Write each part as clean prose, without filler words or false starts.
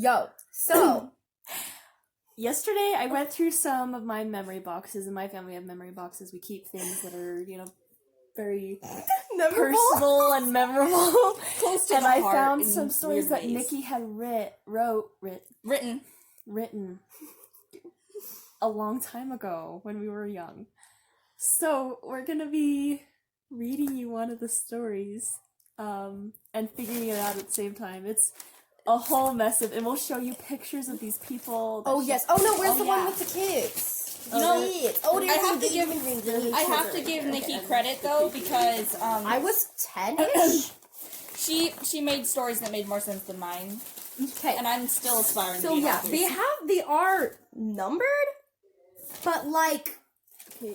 Yo, so yesterday I went through some of my memory boxes. In my family, we have memory boxes. We keep things that are, very personal and memorable. Close to and the I heart found in some stories that weird ways. Nikki had written a long time ago when we were young. So we're gonna be reading you one of the stories, and figuring it out at the same time. It's a whole mess of, and we'll show you pictures of these people. oh yes. Oh no, where's the one with the kids? I have to give Nikki credit though because I was 10-ish. she made stories that made more sense than mine. Okay. And I'm still aspiring to So be yeah, authors. they are numbered, but like Okay,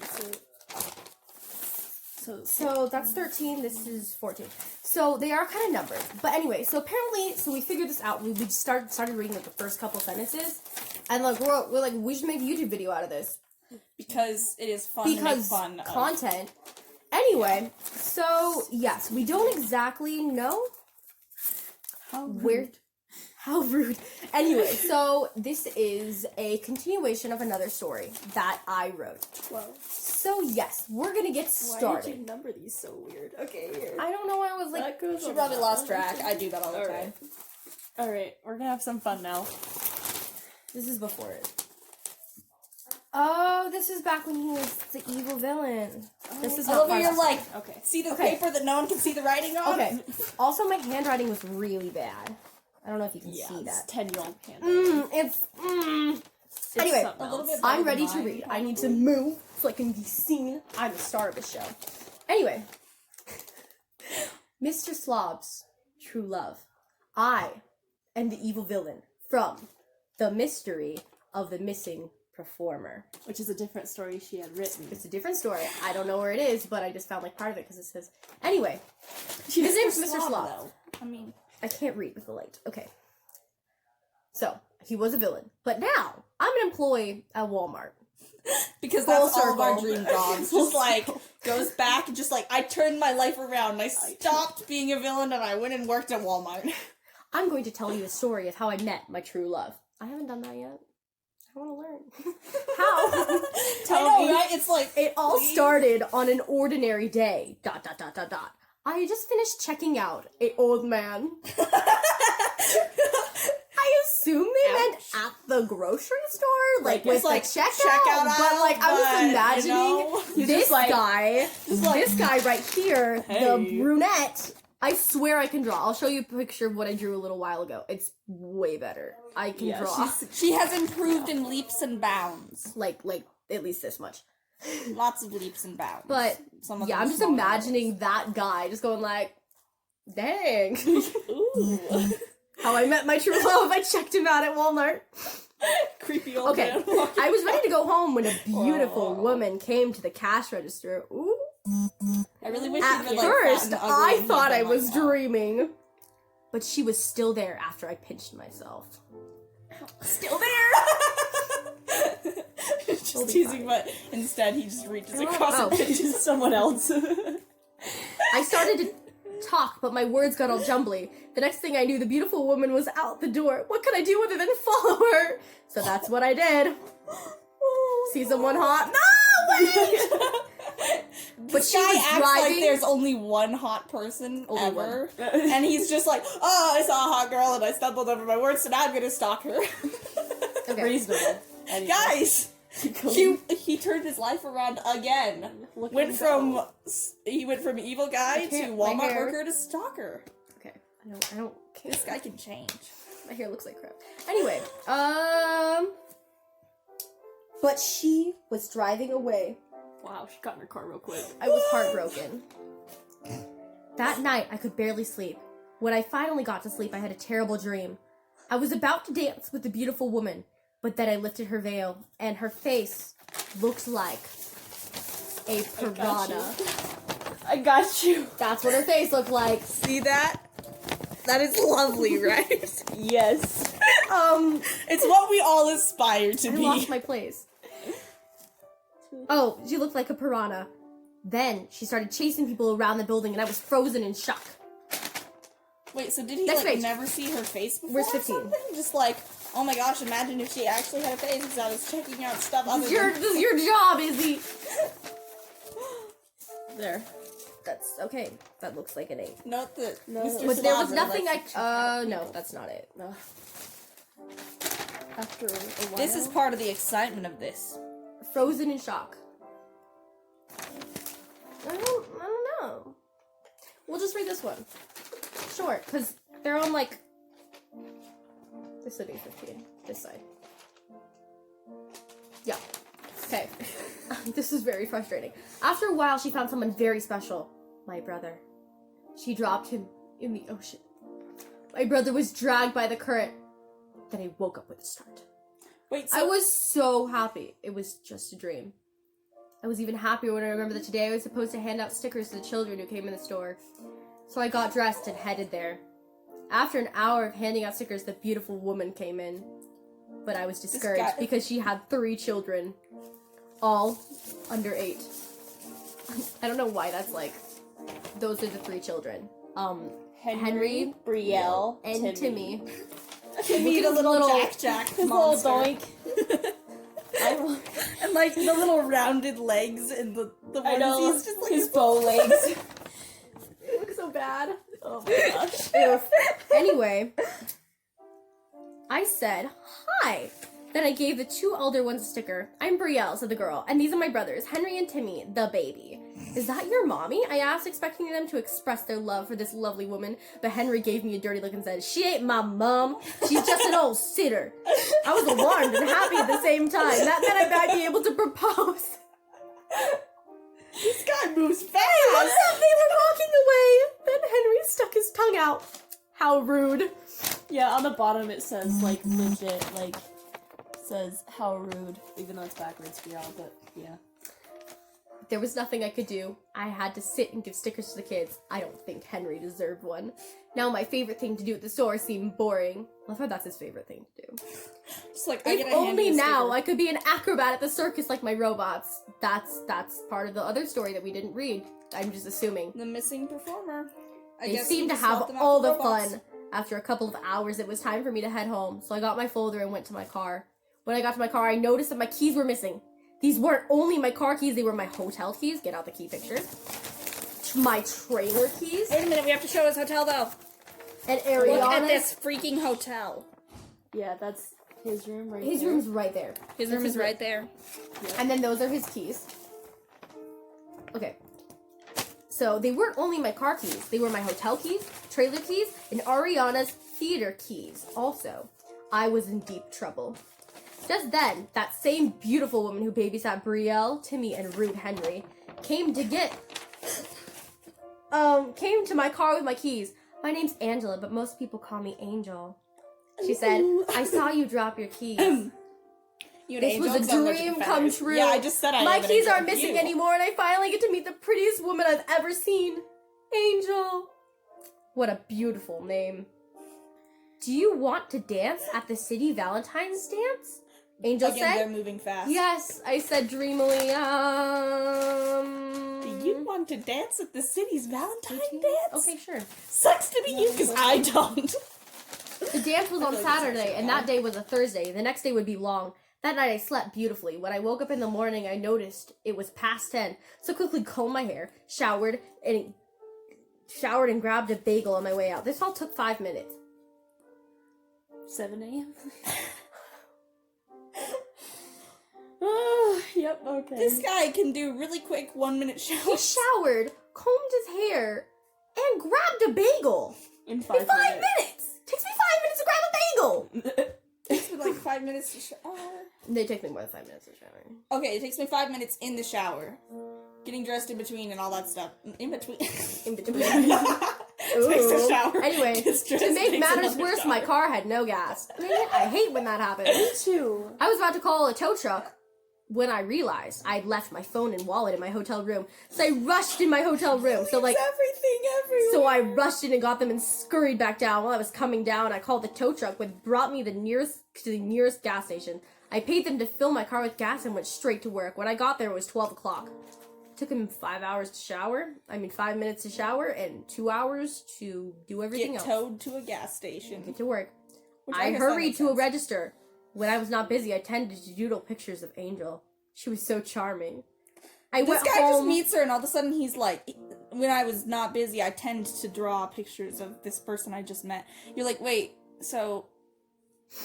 so that's 13, this is 14. So they are kind of numbered. But anyway, so apparently, we figured this out. We started reading like the first couple sentences, and like we're like, we should make a YouTube video out of this. Because it is fun to make fun of. Content. Anyway, so yes, we don't exactly know how rude. Anyway, so this is a continuation of another story that I wrote. Wow. So yes, we're gonna get started. Why did you number these so weird? Okay, here. I don't know why I was like, She probably lost track. I do that all the time. Alright, we're gonna have some fun now. this is before it. Oh, this is back when he was the evil villain. This is I not love how you're like, Okay. see the Okay. paper that no one can see the writing on? Okay. Also, my handwriting was really bad. I don't know if you can see It's that. 10-year-old hand. Anyway, A little bit I'm better ready than to mine, read. I probably. need to move so I can be seen. I'm the star of the show. Anyway, Mr. Slob's true love. I am the evil villain from The Mystery of the Missing Performer. Which is a different story she had written. It's a different story. I don't know where it is, but I just found like part of it because it says. Anyway, his name's Mr. Slob. though. I mean, I can't read with the light. Okay. So, he was a villain. But now, I'm an employee at Walmart. because Full that's all of our circle. dream jobs. Just like, goes back and just like, I turned my life around. I stopped being a villain and I went and worked at Walmart. I'm going to tell you a story of how I met my true love. I haven't done that yet. I want to learn. How? Tell me. Right? It's like, It all please. started on an ordinary day. ... I had just finished checking out an old man. I assume they meant at the grocery store, like with like, the checkout. checkout but like I was imagining you know, this like- guy, this guy right here, the Hey. brunette. I swear I can draw. I'll show you a picture of what I drew a little while ago. It's way better. I can draw. she has improved in leaps and bounds. like at least this much. Lots of leaps and bounds. But Some of yeah, them I'm just smaller imagining that guy just going like, dang. Ooh. How I met my true love. I checked him out at Walmart. creepy old Okay, man. I was ready to go home when a beautiful woman came to the cash register. Ooh. I really wish At you would, like, first, fat and ugly I and thought I he'd been was like, "Oh." dreaming. But she was still there after I pinched myself. Still there! Just teasing, but instead he just reaches across Oh. and pinches Someone else. I started to talk, but my words got all jumbly. The next thing I knew, the beautiful woman was out the door. What could I do other than follow her? So that's what I did. Season 1 hot. No, wait! But she guy was acts driving. like there's only one hot person Only ever, and he's just like, oh, I saw a hot girl and I stumbled over my words, so now I'm gonna stalk her. Okay. Reasonable. Anyway. Guys, he turned his life around again. He went from evil guy to can't- my Walmart hair. worker to stalker. Okay. I don't care. This guy can change. My hair looks like crap. Anyway, but she was driving away. Wow, she got in her car real quick. I was heartbroken. That night, I could barely sleep. When I finally got to sleep, I had a terrible dream. I was about to dance with the beautiful woman, but then I lifted her veil, and her face looked like a piranha. I got you. That's what her face looked like. See that? That is lovely, right? Yes. It's what we all aspire to I be. lost my place. Oh, she looked like a piranha. Then she started chasing people around the building, and I was frozen in shock. Wait, so did he, Next like, page. never see her face before Where's or 15? something? Just like, oh my gosh, imagine if she actually had a face because I was checking out stuff other This than... is your job, Izzy. There. That's okay. That looks like an 8. Note that No, Mr. But there was Slobber nothing likes to check I. out No, people. that's not it. No. After a while. This is part of the excitement of this. Frozen in shock. I don't know. We'll just read this one. Short, because they're on like. This would be 15. This side. Yeah. Okay. This is very frustrating. After a while, she found someone very special. My brother. She dropped him in the ocean. My brother was dragged by the current. Then I woke up with a start. Wait, I so... was so happy. It was just a dream. I was even happier when I remembered that today I was supposed to hand out stickers to the children who came in the store. So I got dressed and headed there. After an hour of handing out stickers, the beautiful woman came in. But I was discouraged because she had 3 children. All under 8. I don't know why that's like... Those are the 3 children. Henry, Brielle, and Timmy. Timmy, the little Jack His monster. little doink. And like the little rounded legs and the I know. onesies just like His bow legs. It looks so bad. Oh my gosh. Anyway, I said, hi. Then I gave the 2 elder ones a sticker. I'm Brielle, said the girl, and these are my brothers, Henry and Timmy, the baby. Is that your mommy? I asked, expecting them to express their love for this lovely woman, but Henry gave me a dirty look and said, she ain't my mom. She's just an old sitter. I was alarmed and happy at the same time. That meant I might be able to propose. this guy moves fast. What's up? They were walking away. Then Henry stuck his tongue out. How rude. Yeah, on the bottom it says, like, legit, like, says, how rude. Even though it's backwards for y'all, but yeah. There was nothing I could do. I had to sit and give stickers to the kids. I don't think Henry deserved one. Now my favorite thing to do at the store seemed boring. Love how that's his favorite thing to do. Just like, If only now I could be an acrobat at the circus like my robots. That's part of the other story that we didn't read. I'm just assuming. The missing performer. I They guess seemed to you have swapped them out all for the robots. fun. After a couple of hours, it was time for me to head home. So I got my folder and went to my car. When I got to my car, I noticed that my keys were missing. These weren't only my car keys, they were my hotel keys. Get out the key picture. My trailer keys. Wait a minute, we have to show his hotel though. And Look at Ariana's. this freaking hotel. Yeah, that's his room right His there. room's right there. His That's room is right there. And then those are his keys. Okay. So they weren't only my car keys. They were my hotel keys, trailer keys, and Ariana's theater keys also. I was in deep trouble. Just then, that same beautiful woman who babysat Brielle, Timmy, and Rude Henry came to my car with my keys. My name's Angela, but most people call me Angel. She said, I saw you drop your keys. You an This angel? was a 'Cause I'm allergic to dream come feathers. true. Yeah, I just said I My am an keys angel. aren't missing You. anymore, and I finally get to meet the prettiest woman I've ever seen. Angel. What a beautiful name. Do you want to dance at the city Valentine's dance? Angel Again, they're said. moving fast. Yes, I said dreamily. Do you want to dance at the city's Valentine's dance? Okay, sure. Sucks to be you, because I don't. The dance was I on feel like that's Saturday, actually and that day was a Thursday. The next day would be long. That night I slept beautifully. When I woke up in the morning, I noticed it was past 10. So quickly combed my hair, showered and grabbed a bagel on my way out. This all took 5 minutes. 7 a.m. Oh, yep, okay. This guy can do really quick 1 minute He showers. showered, combed his hair, and grabbed a bagel. in In 5 5 minutes. minutes! Takes me 5 minutes to grab a bagel! Takes me like 5 minutes to shower. They take me more than 5 minutes to shower. Okay, it takes me 5 minutes in the shower. Getting dressed in between and all that stuff. In between. In between. Takes a shower. Anyway, gets dressed, to make takes matters another worse, my shower. car had no gas. Man, I hate when that happens. Me too. I was about to call a tow truck when I realized I'd left my phone and wallet in my hotel room. So I rushed in my hotel room. So like, everything everywhere. so I rushed in and got them and scurried back down. While I was coming down, I called the tow truck, which brought me to the nearest gas station. I paid them to fill my car with gas and went straight to work. When I got there, it was 12 o'clock. Took him 5 hours to shower. 5 minutes to shower and 2 hours to do everything Get else. towed to a gas station. Get to work. Which I guess that hurried makes to a sense. register. When I was not busy, I tended to doodle pictures of Angel. She was so charming. I This went guy home. just meets her, and all of a sudden he's like, when I was not busy, I tend to draw pictures of this person I just met. You're like, wait, so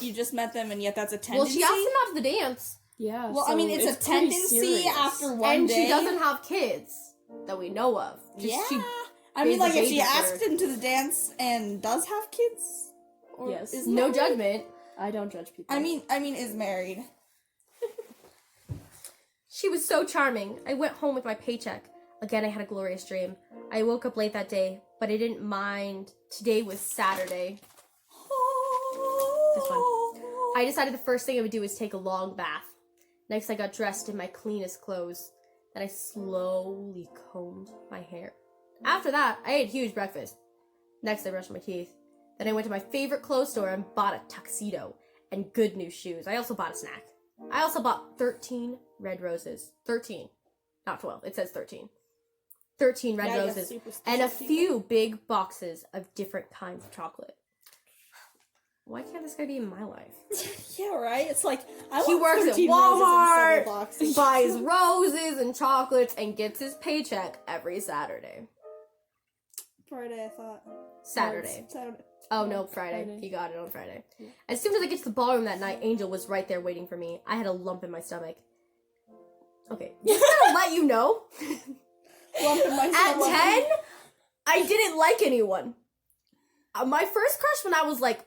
you just met them, and yet that's a Well, tendency? she asked him out to the dance. Yeah. Well, so I mean, it's a pretty tendency serious. after one And day. she doesn't have kids that we know of. Just Yeah. she I mean, is like, a if she babysitter. asked him to the dance and does have kids? Or Yes. is no married? judgment. I don't judge people. I mean, is married. She was so charming. I went home with my paycheck. Again, I had a glorious dream. I woke up late that day, but I didn't mind. Today was Saturday. This one. I decided the first thing I would do was take a long bath. Next, I got dressed in my cleanest clothes. Then I slowly combed my hair. After that, I ate a huge breakfast. Next, I brushed my teeth. Then I went to my favorite clothes store and bought a tuxedo and good new shoes. I also bought a snack. I also bought 13 red roses. 13. Not 12. It says 13. 13 red Yeah, you roses. superstitious And a people. few big boxes of different kinds of chocolate. Why can't this guy be in my life? Yeah, right? It's like, I He want works at 13 roses and Walmart, several boxes. buys roses and chocolates, and gets his paycheck every Saturday. Friday, I thought. Saturday. Saturday. Oh, no, Friday. Friday. He got it on Friday. Yeah. As soon as I get to the ballroom that night, Angel was right there waiting for me. I had a lump in my stomach. Okay, just gonna let you know. Lump in my At stomach. 10, I didn't like anyone. My first crush when I was like,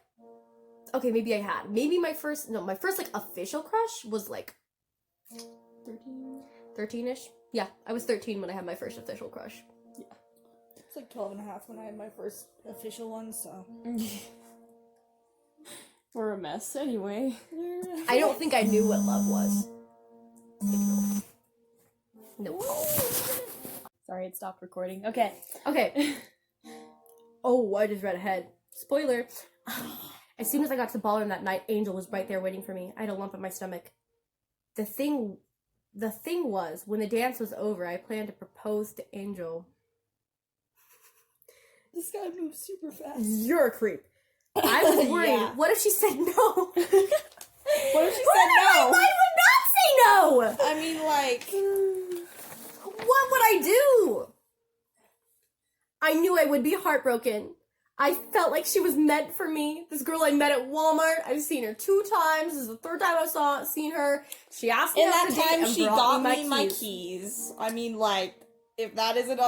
okay, maybe I had. Maybe my first like official crush was like 13-ish. Yeah, I was 13 when I had my first official crush. It's like 12 and a half when I had my first official one, so. We're a mess anyway. I don't think I knew what love was. No. Sorry, it stopped recording. Okay. Okay. Oh, I just read ahead. Spoiler. As soon as I got to the ballroom that night, Angel was right there waiting for me. I had a lump in my stomach. The thing was, when the dance was over, I planned to propose to Angel. This guy moves super fast. You're a creep. I was worried. Yeah. What if she said no? What if she What said if no? I would not say no? I mean, like, What would I do? I knew I would be heartbroken. I felt like she was meant for me. This girl I met at Walmart, I've seen her 2 times. This is the 3rd time I've seen her. She asked me in out that to date time and she brought got me me my keys. keys. I mean, like, if that isn't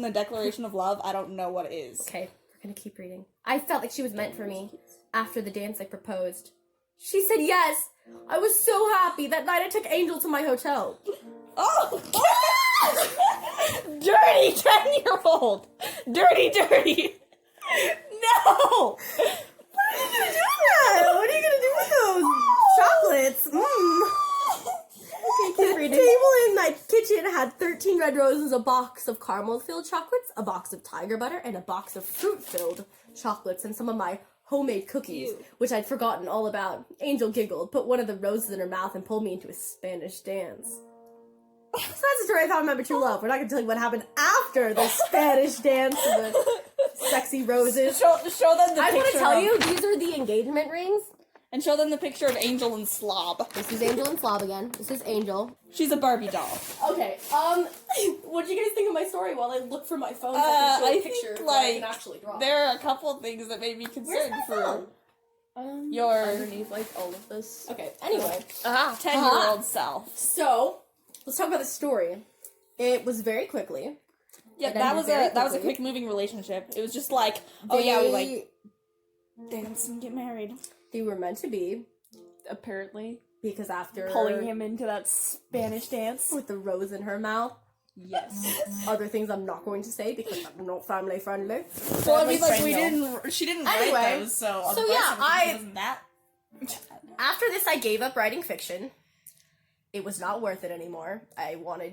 a declaration of love, I don't know what is. Okay, we're gonna keep reading. I felt like she was meant for me. After the dance, I proposed. She said yes. I was so happy. That night I took Angel to my hotel. Oh! Dirty 10-year-old! Dirty! No! What are you gonna do with that? What are you gonna do with those chocolates? Okay, keep reading. The table in my kitchen had 13 red roses, a box of caramel-filled chocolates, a box of tiger butter, and a box of fruit-filled chocolates, and some of my homemade cookies, Ew. which I'd forgotten all about. Angel giggled, put one of the roses in her mouth, and pulled me into a Spanish dance. So that's the story I found my true love. We're not gonna tell you what happened after the Spanish dance and the sexy roses. Show them the I want to picture tell of- you, these are the engagement rings. And show them the picture of Angel and Slob. This is Angel and Slob again. This is Angel. She's a Barbie doll. Okay, what do you guys think of my story while I look for my phone so I I can show a think, picture of like, what I can actually draw? There are a couple things that made me Where's concerned my for phone? your underneath like all of this. Okay, anyway. 10-year-old self. So, let's talk about the story. It was very quickly. Yeah, It that ended was very a quickly. quick moving relationship. It was just like, oh yeah, we like dance and get married. They were meant to be, Apparently, because after pulling him into that Spanish dance. with the rose in her mouth, Yes. other things I'm not going to say because I'm not family friendly. Well, I mean, like friend, she didn't Anyway, write those, so so unless yeah, it wasn't that. After this, I gave up writing fiction. It was not worth it anymore. I wanted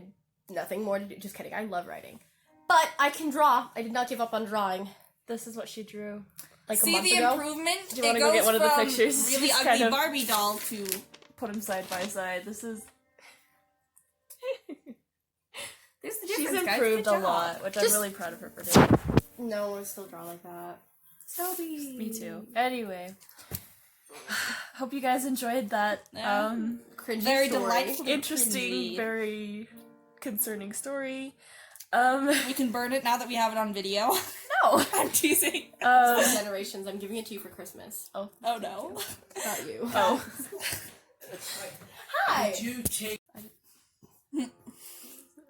nothing more to do. Just kidding. I love writing. But I can draw. I did not give up on drawing. This is what she drew. Like a See month the ago. improvement? Do you wanna go get one of the pictures? Really Just ugly kind of- Barbie doll to Put them side by side. This is. There's the She's difference, guys. improved Good a job. lot, which Just- I'm really proud of her for doing. No, I still draw like that. Selby. Me too. Anyway, hope you guys enjoyed that. Yeah. Cringy Very story. delightful. Interesting, Cringy. very concerning story. We can burn it now that we have it on video. No. I'm teasing. Generations. I'm giving it to you for Christmas. Oh no. Not you. Oh. Hi.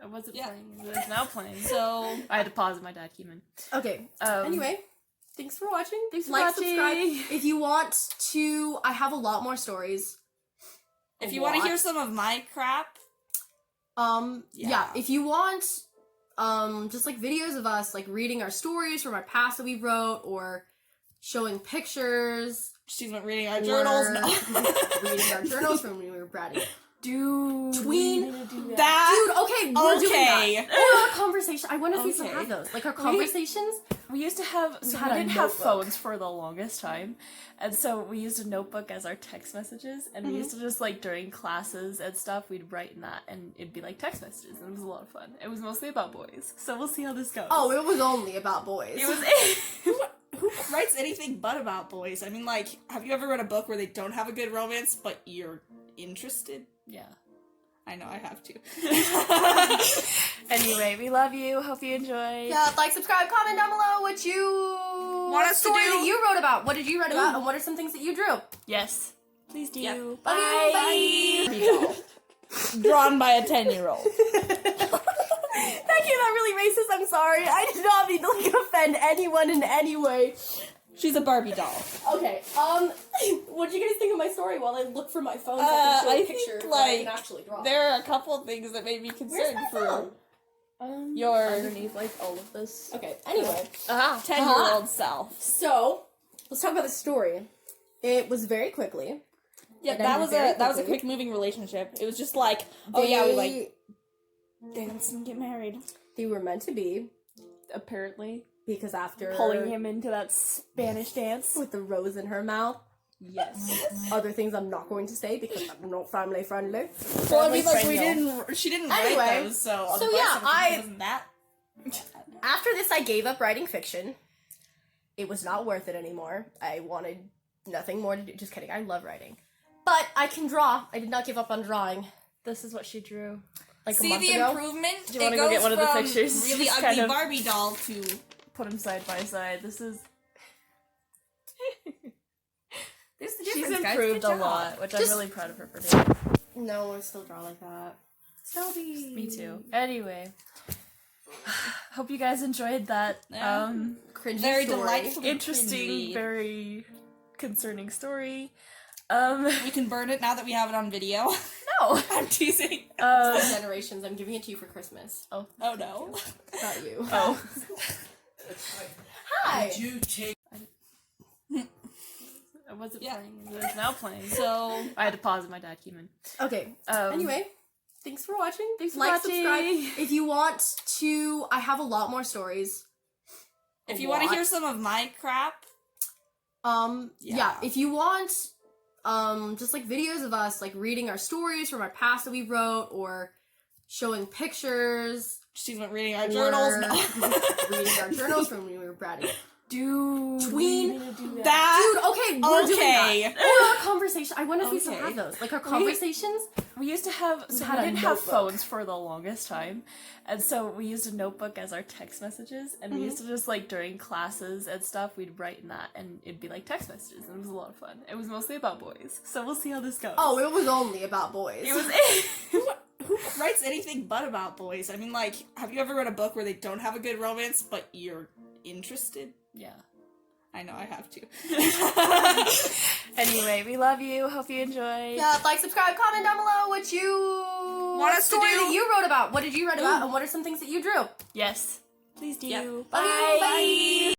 I wasn't Yeah. playing. It was now playing. So I had to pause. My dad came in. Okay. Anyway, thanks for watching. Thanks for like, watching. subscribe. If you want to, I have a lot more stories. if you want to hear some of my crap, yeah. If you want, just like videos of us like reading our stories from our past that we wrote, or showing pictures, she's been reading our journals. No. reading our journals from when we were bratty. Dude. Tween. we need to do That Dude, okay, we're doing okay. that. Or our conversation. I wonder if we still Okay. have those. Like our conversations. We used to have, so had we a didn't have notebook. phones for the longest time, and so we used a notebook as our text messages, and we used to just, like, during classes and stuff, we'd write in that, and it'd be, like, text messages, and it was a lot of fun. It was mostly about boys, so we'll see how this goes. Oh, it was only about boys. It was Who writes anything but about boys? I mean, like, have you ever read a book where they don't have a good romance, but you're interested? Yeah. I know, I have to. Anyway, we love you, hope you enjoyed. Yeah, like, subscribe, comment down below what you Want us to story do? that you wrote about. What did you write about, and what are some things that you drew? Yes. Please do. Yep. Bye. Bye. Drawn by a 10-year-old. Thank you. That really racist. I'm sorry. I did not mean to like offend anyone in any way. She's a Barbie doll. Okay. What did you guys think of my story while I look for my phone? So I can show I a think, picture that I can like, actually draw. There are a couple things that made me Where's concerned my for phone? your underneath, like, all of this. Okay. Anyway, 10-year-old self. so let's talk about the story. It was very quickly. Yeah, It that ended was very a quickly. quick moving relationship. It was just like, oh yeah, we like dance and get married. They were meant to be Apparently. because after Pulling him into that Spanish dance. with the rose in her mouth. Yes. Other things I'm not going to say because I'm not family friendly. Well, I mean, like friend she didn't Anyway, write those, so so the yeah, birth certificate wasn't that. After this, I gave up writing fiction. It was not worth it anymore. I wanted nothing more to do. Just kidding. I love writing. But I can draw. I did not give up on drawing. This is what she drew. Like a See month the ago. improvement? Do you wanna go get one of the pictures? Really Just ugly kind of- Barbie doll to Put them side by side. This is... there's the She's difference, guys. improved Good a job. lot, which I'm Just- really proud of her for doing. No, I still draw like that. Selby. Me too. Anyway, hope you guys enjoyed that. Yeah. Cringy Very story. delightful. Interesting, Cringy. very concerning story. We can burn it now that we have it on video. No. I'm teasing. Generations. I'm giving it to you for Christmas. Oh no. Not you. Oh. Hi. I wasn't Yeah. playing. It was now playing. So I had to pause. My dad came in. Okay. Anyway, thanks for watching. Thanks for like, watching. subscribe. If you want to, I have a lot more stories. if you want to hear some of my crap, Yeah. If you want, just like videos of us like reading our stories from our past that we wrote, or showing pictures, she's been reading our or journals. No. reading our journals from when we were bratty. Dude. Tween. we need to do That Dude, okay, we're doing okay. that. Or our conversation. I wonder if we still Okay. have those. Like our conversations. We used to have, so had we a didn't have notebook. phones for the longest time, and so we used a notebook as our text messages, and we used to just, like, during classes and stuff, we'd write in that, and it'd be, like, text messages, and it was a lot of fun. It was mostly about boys, so we'll see how this goes. Oh, it was only about boys. It was... Who writes anything but about boys? I mean, like, have you ever read a book where they don't have a good romance, but you're interested? Yeah. I know, I have to. Anyway, we love you, hope you enjoyed. Yeah, like, subscribe, comment down below what you Want us to story do? that you wrote about. What did you write about, and what are some things that you drew? Yes. Please do. Yep. Bye. Bye.